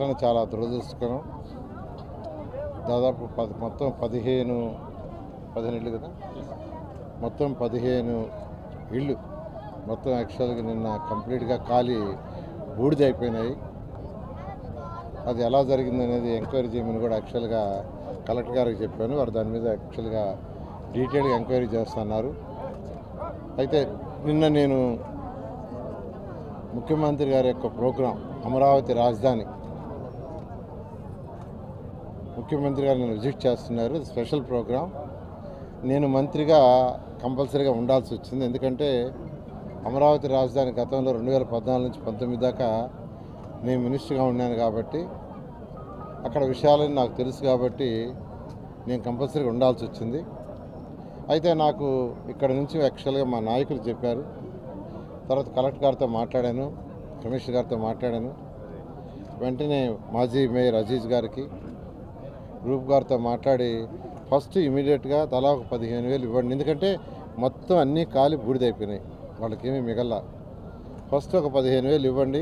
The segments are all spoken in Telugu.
సంఘటన చాలా దురదృష్టకరం. దాదాపు మొత్తం 15 ఇళ్ళు కదా, మొత్తం 15 ఇళ్ళు మొత్తం యాక్చువల్గా నిన్న కంప్లీట్గా ఖాళీ బూడిదైపోయినాయి. అది ఎలా జరిగింది అనేది ఎంక్వైరీ చేయమని కూడా యాక్చువల్గా కలెక్టర్ గారికి చెప్పాను. వారు దాని మీద యాక్చువల్గా డీటెయిల్గా ఎంక్వైరీ చేస్తున్నారు. అయితే నిన్న నేను ముఖ్యమంత్రి గారి యొక్క ప్రోగ్రాం అమరావతి రాజధాని ముఖ్యమంత్రి గారు నేను విజిట్ చేస్తున్నారు. Special program. నేను మంత్రిగా కంపల్సరీగా ఉండాల్సి వచ్చింది. ఎందుకంటే అమరావతి రాజధాని గతంలో 2014 నుంచి 19 దాకా నేను మినిస్టర్గా ఉన్నాను కాబట్టి అక్కడ విషయాలని నాకు తెలుసు కాబట్టి నేను కంపల్సరీగా ఉండాల్సి వచ్చింది. అయితే నాకు ఇక్కడ నుంచి యాక్చువల్గా మా నాయకులు చెప్పారు. తర్వాత కలెక్టర్ గారితో మాట్లాడాను, కమిషనర్ గారితో మాట్లాడాను. వెంటనే మాజీ మేయర్ అజీజ్ గారికి, రూప్ గారితో మాట్లాడి ఫస్ట్ ఇమీడియట్గా తలా ఒక 15,000 ఇవ్వండి. ఎందుకంటే మొత్తం అన్నీ ఖాళీ బూడిదైపోయినాయి, వాళ్ళకేమీ మిగల. ఫస్ట్ ఒక 15,000 ఇవ్వండి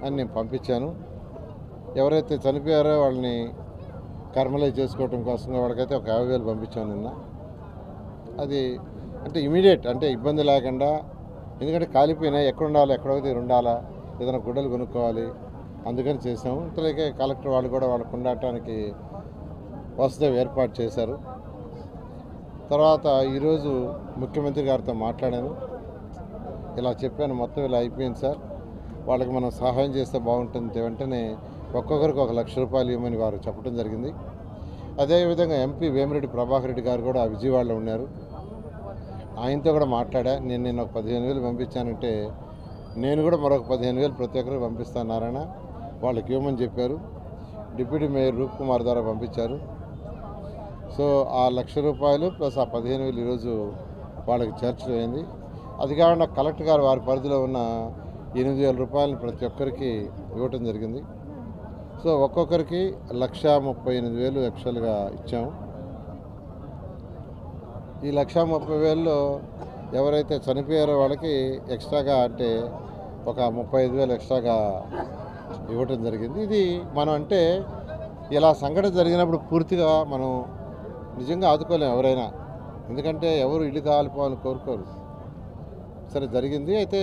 అని నేను పంపించాను. ఎవరైతే చనిపోయారో వాళ్ళని కర్మలైజ్ చేసుకోవడం కోసం వాళ్ళకైతే ఒక 50,000 పంపించాను నిన్న. అది అంటే ఇమీడియట్, అంటే ఇబ్బంది లేకుండా. ఎందుకంటే కాలిపోయినాయి, ఎక్కడ ఉండాలి, ఎక్కడొకటి ఉండాలా, ఏదైనా గుడ్డలు కొనుక్కోవాలి, అందుకని చేసాము. ఇంతలోకే కలెక్టర్ వాళ్ళు కూడా వాళ్ళకు ఉండటానికి వసతి ఏర్పాటు చేశారు. తర్వాత ఈరోజు ముఖ్యమంత్రి గారితో మాట్లాడాను. ఇలా చెప్పాను, మొత్తం ఇలా అయిపోయింది సార్, వాళ్ళకి మనం సహాయం చేస్తే బాగుంటుంది, వెంటనే ఒక్కొక్కరికి 1,00,000 రూపాయలు ఇవ్వమని వారు చెప్పడం జరిగింది. అదేవిధంగా ఎంపీ వేమిరెడ్డి ప్రభాకర్ రెడ్డి గారు కూడా విజయవాడలో ఉన్నారు. ఆయనతో కూడా మాట్లాడా. నేను ఒక 15,000 పంపించానంటే నేను కూడా మరొక 15,000 ప్రతి ఒక్కరికి పంపిస్తాను నారాయణ, వాళ్ళకి ఇవ్వమని చెప్పారు. డిప్యూటీ మేయర్ రూప్ కుమార్ ద్వారా పంపించారు. సో ఆ 1,00,000 రూపాయలు ప్లస్ ఆ 15,000 ఈరోజు వాళ్ళకి చేర్చడం అయింది. అది కాకుండా కలెక్టర్ గారు వారి పరిధిలో ఉన్న 8,000 రూపాయలను ప్రతి ఒక్కరికి ఇవ్వటం జరిగింది. సో ఒక్కొక్కరికి 1,38,000 యాక్చువల్గా ఇచ్చాము. ఈ 1,30,000లో ఎవరైతే చనిపోయారో వాళ్ళకి ఎక్స్ట్రాగా అంటే ఒక 35,000 ఎక్స్ట్రాగా ఇవ్వటం జరిగింది. ఇది మనం అంటే ఇలా సంఘటన జరిగినప్పుడు పూర్తిగా మనం నిజంగా ఆదుకోలేము ఎవరైనా, ఎందుకంటే ఎవరు ఇల్లు కాలిపోవాలని కోరుకోరు. సరే జరిగింది. అయితే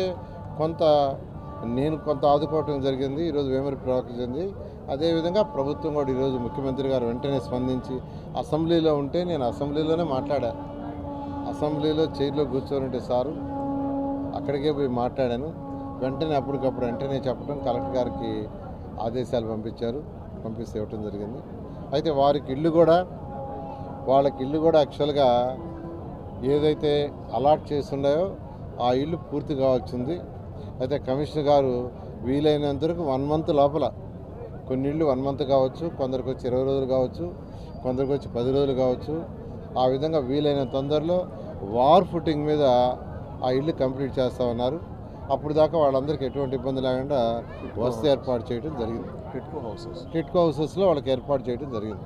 నేను కొంత ఆదుకోవటం జరిగింది. ఈరోజు వేమిరెడ్డి ప్రభాకర్ జరిగింది. అదేవిధంగా ప్రభుత్వం కూడా ఈరోజు ముఖ్యమంత్రి గారు వెంటనే స్పందించి అసెంబ్లీలో ఉంటే నేను అసెంబ్లీలోనే మాట్లాడా. అసెంబ్లీలో చైర్లో కూర్చొని ఉంటే సారు అక్కడికే పోయి మాట్లాడాను. అప్పటికప్పుడు వెంటనే చెప్పడం కలెక్టర్ గారికి ఆదేశాలు పంపిస్తే ఇవ్వటం జరిగింది. అయితే వాళ్ళకి ఇల్లు కూడా యాక్చువల్గా ఏదైతే అలాట్ చేస్తున్నాయో ఆ ఇల్లు పూర్తి కావాల్సింది. అయితే కమిషనర్ గారు వీలైనంత వరకు 1 మంత్ లోపల, కొన్ని ఇళ్ళు 1 మంత్ కావచ్చు, కొందరికి వచ్చి 20 రోజులు కావచ్చు, కొందరికి వచ్చి 10 రోజులు కావచ్చు, ఆ విధంగా వీలైన తొందరలో వార్ ఫుటింగ్ మీద ఆ ఇల్లు కంప్లీట్ చేస్తామన్నారు. అప్పుడు దాకా వాళ్ళందరికీ ఎటువంటి ఇబ్బంది లేకుండా వసతి ఏర్పాటు చేయడం జరిగింది. టిట్కో హౌసెస్లో వాళ్ళకి ఏర్పాటు చేయడం జరిగింది.